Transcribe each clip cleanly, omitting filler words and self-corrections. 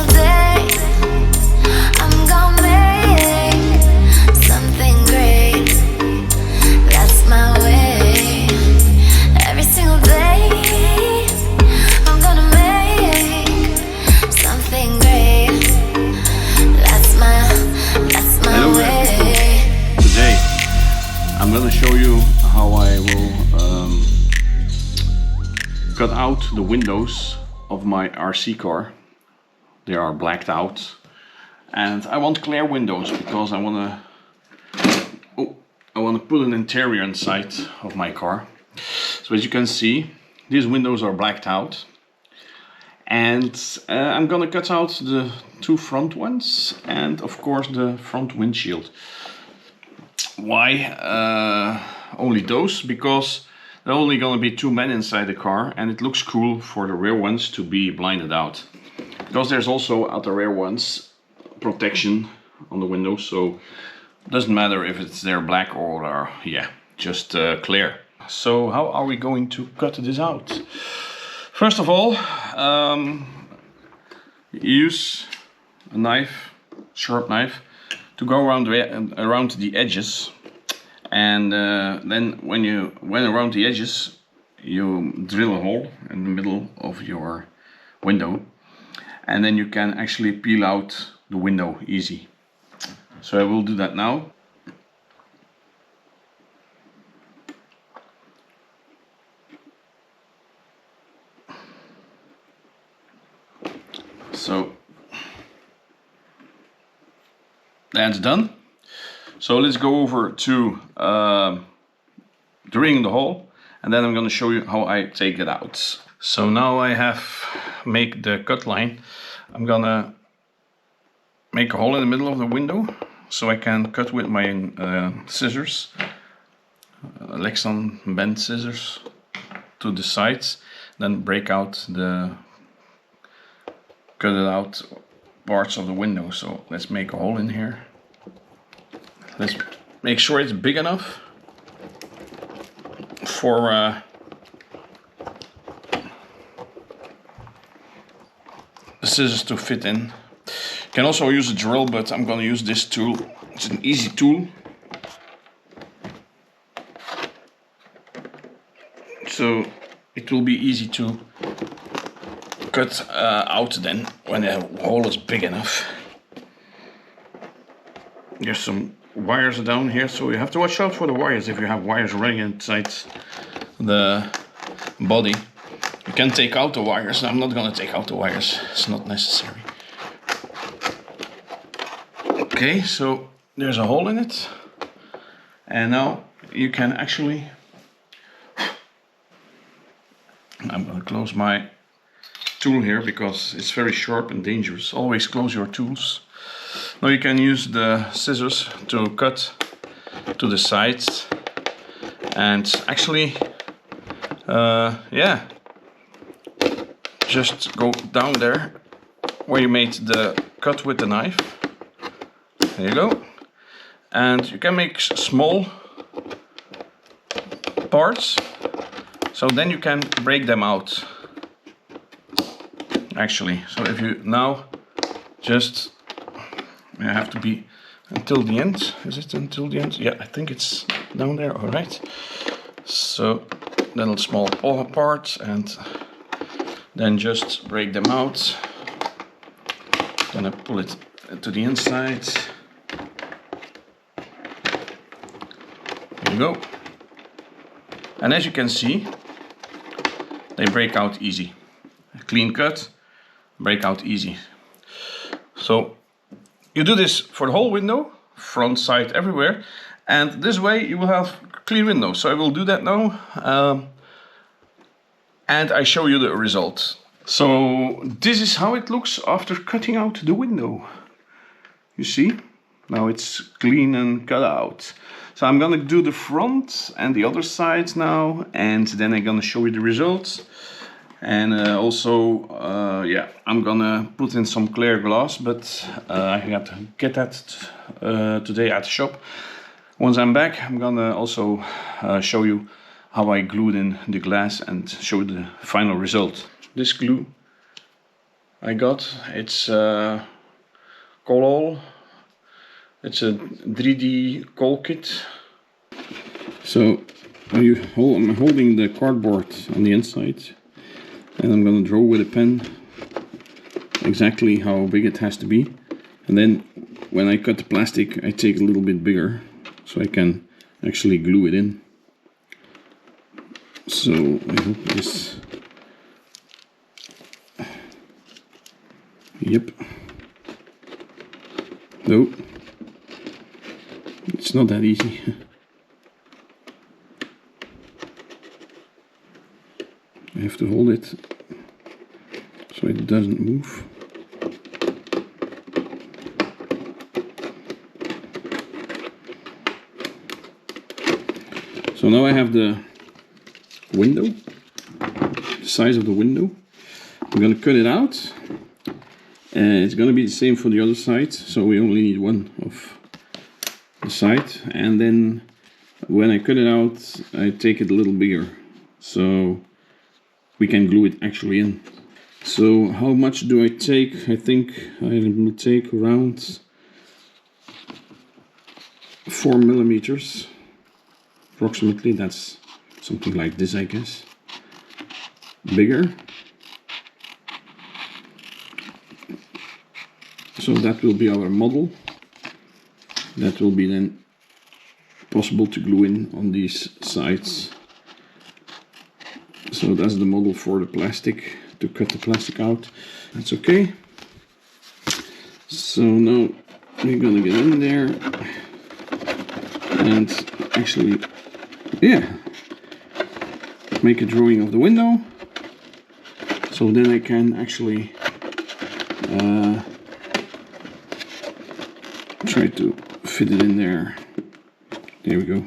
single day I'm gonna make something great. That's my way. Every single day I'm gonna make something great. That's my way. Today I'm gonna show you how I will cut out the windows of my RC car. They are blacked out and I want clear windows because I want to put an interior inside of my car. So as you can see, these windows are blacked out and I'm gonna cut out the two front ones and of course the front windshield. Why only those? Because there are only gonna be two men inside the car and it looks cool for the rear ones to be blinded out. Because there's also at the rear ones protection on the windows, so it doesn't matter if it's there black or just clear. So how are we going to cut this out? First of all, use a knife, sharp knife, to go around the edges, and then when you went around the edges, you drill a hole in the middle of your window, and then you can actually peel out the window easy. So I will do that now. So that's done. So let's go over to drilling the hole, and then I'm going to show you how I take it out. So now I have made the cut line. I'm gonna make a hole in the middle of the window so I can cut with my scissors, Lexan bent scissors, to the sides, then break out cut it out parts of the window. So let's make a hole in here. Let's make sure it's big enough for the scissors to fit in. You can also use a drill, but I'm gonna use this tool. It's an easy tool. So it will be easy to cut out then when the hole is big enough. There's some wires down here, so you have to watch out for the wires if you have wires running inside the body. You can take out the wires. I'm not going to take out the wires, it's not necessary. Okay, so there's a hole in it, and now you can actually, I'm going to close my tool here because it's very sharp and dangerous. Always close your tools. Now you can use the scissors to cut to the sides, and actually just go down there where you made the cut with the knife. There you go. And you can make small parts, so then you can break them out. Actually, so if you now just, you have to be until the end. Is it until the end? Yeah, I think it's down there. All right. So little small parts, and then just break them out. Gonna pull it to the inside. There you go. And as you can see, they break out easy. A clean cut, break out easy. So you do this for the whole window, front, side, everywhere, and this way you will have clean windows. So I will do that now, and I show you the result. So this is how it looks after cutting out the window. You see, now it's clean and cut out. So I'm gonna do the front and the other side now, and then I'm gonna show you the results. And I'm gonna put in some clear glass, but I have to get that today at the shop. Once I'm back, I'm gonna also show you how I glued in the glass and show the final result. This glue I got. It's Colol. It's a 3D call kit. So I'm holding the cardboard on the inside, and I'm gonna draw with a pen exactly how big it has to be, and then when I cut the plastic I take a little bit bigger so I can actually glue it in. So I hope this, yep, no, it's not that easy. I have to hold it so it doesn't move. So now I have the window, the size of the window. I'm going to cut it out. It's going to be the same for the other side, so we only need one of the side. And then when I cut it out, I take it a little bigger, so we can glue it actually in. So how much do I take? I think I will take around 4 millimeters. Approximately, that's something like this, I guess. Bigger. So that will be our model. That will be then possible to glue in on these sides. So that's the model for the plastic, to cut the plastic out. That's okay. So now we're gonna get in there and actually, yeah, make a drawing of the window, so then I can actually try to fit it in there. There we go.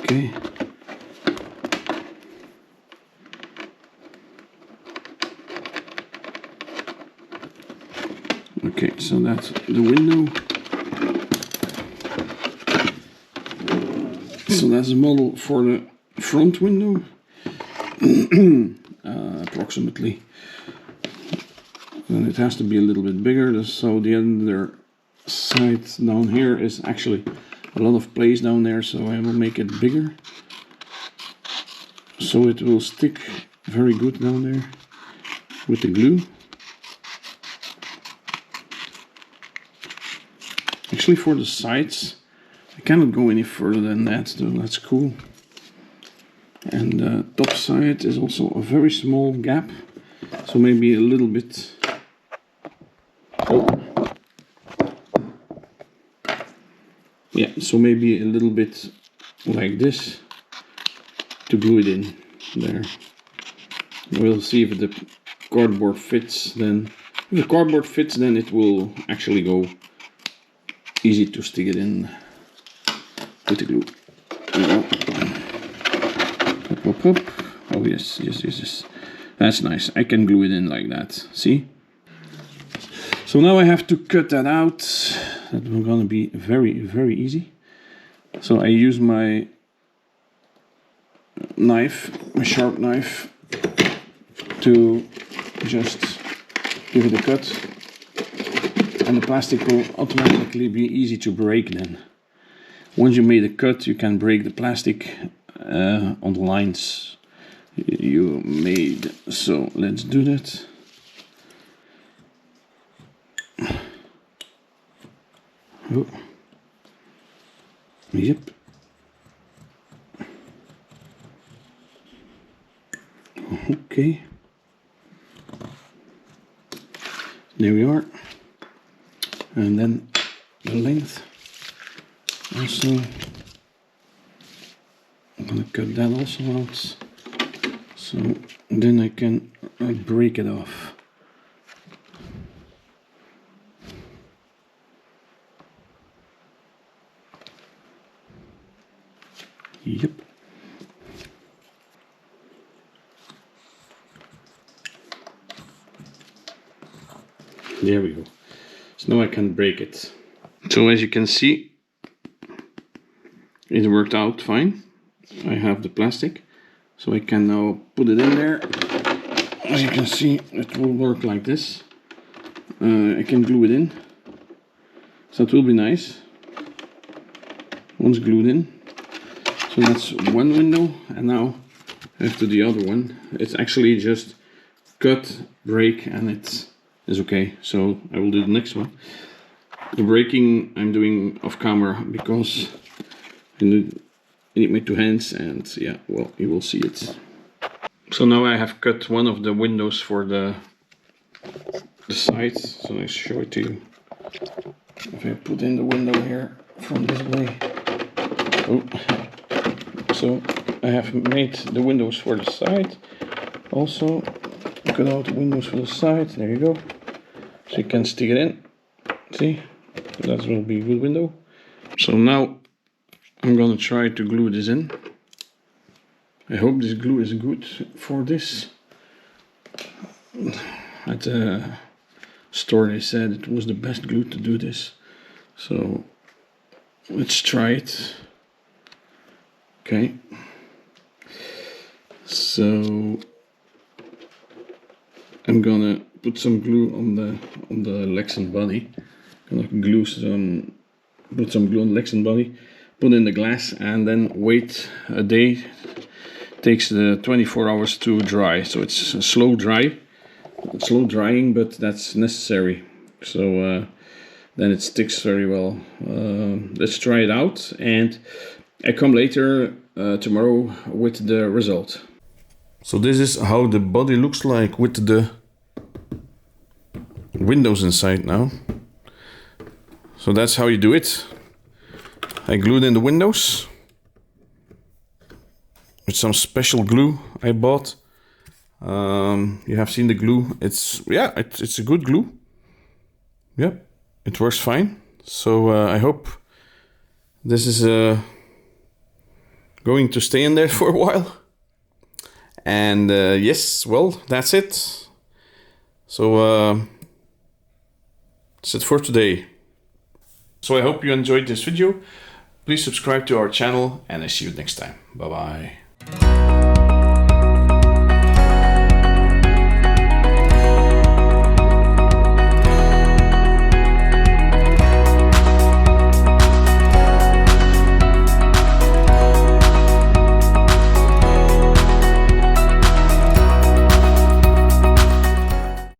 Okay. Okay, so that's the window. So that's a model for the front window, approximately. And it has to be a little bit bigger, so the other side down here is actually a lot of place down there, so I will make it bigger so it will stick very good down there with the glue. Actually, for the sides I cannot go any further than that, so that's cool. And the top side is also a very small gap, so maybe a little bit. Yeah, so maybe a little bit like this to glue it in there. We'll see if the cardboard fits. Then if the cardboard fits, then it will actually go easy to stick it in with the glue. Hop, hop, hop. Oh yes, yes, yes, yes. That's nice. I can glue it in like that. See? So now I have to cut that out. That's gonna be very, very easy. So I use my knife, my sharp knife, to just give it a cut, and the plastic will automatically be easy to break then. Once you made a cut, you can break the plastic on the lines you made. So let's do that. Oh. Yep. Okay. There we are. And then the length. Also, I'm gonna cut that also out. So then I can break it off. Yep. There we go. So now I can break it. So as you can see, it worked out fine. I have the plastic, so I can now put it in there. As you can see, it will work like this. I can glue it in, so it will be nice once glued in. So that's one window, and now I have to the other one. It's actually just cut, break, and it is okay. So I will do the next one. The breaking I'm doing off camera because I need my two hands, and yeah, well, you will see it. So now I have cut one of the windows for the sides. So I show it to you. If I put in the window here from this way. Oh. So I have made the windows for the side. Also cut out the windows for the side. There you go. So you can stick it in. See? That will be a good window. So now I'm gonna try to glue this in. I hope this glue is good for this. At the store they said it was the best glue to do this. So let's try it. Okay. So I'm gonna put some glue on the legs and body. I'm gonna put some glue on the legs and body, put in the glass, and then wait a day. It takes 24 hours to dry, so it's a slow drying, but that's necessary. So then it sticks very well. Let's try it out, and I come later tomorrow with the result. So this is how the body looks like with the windows inside now. So that's how you do it. I glued in the windows with some special glue I bought. You have seen the glue. It's a good glue. Yeah, it works fine. So I hope this is going to stay in there for a while. And yes, well, that's it. So that's it for today. So I hope you enjoyed this video. Please subscribe to our channel, and I see you next time. Bye bye.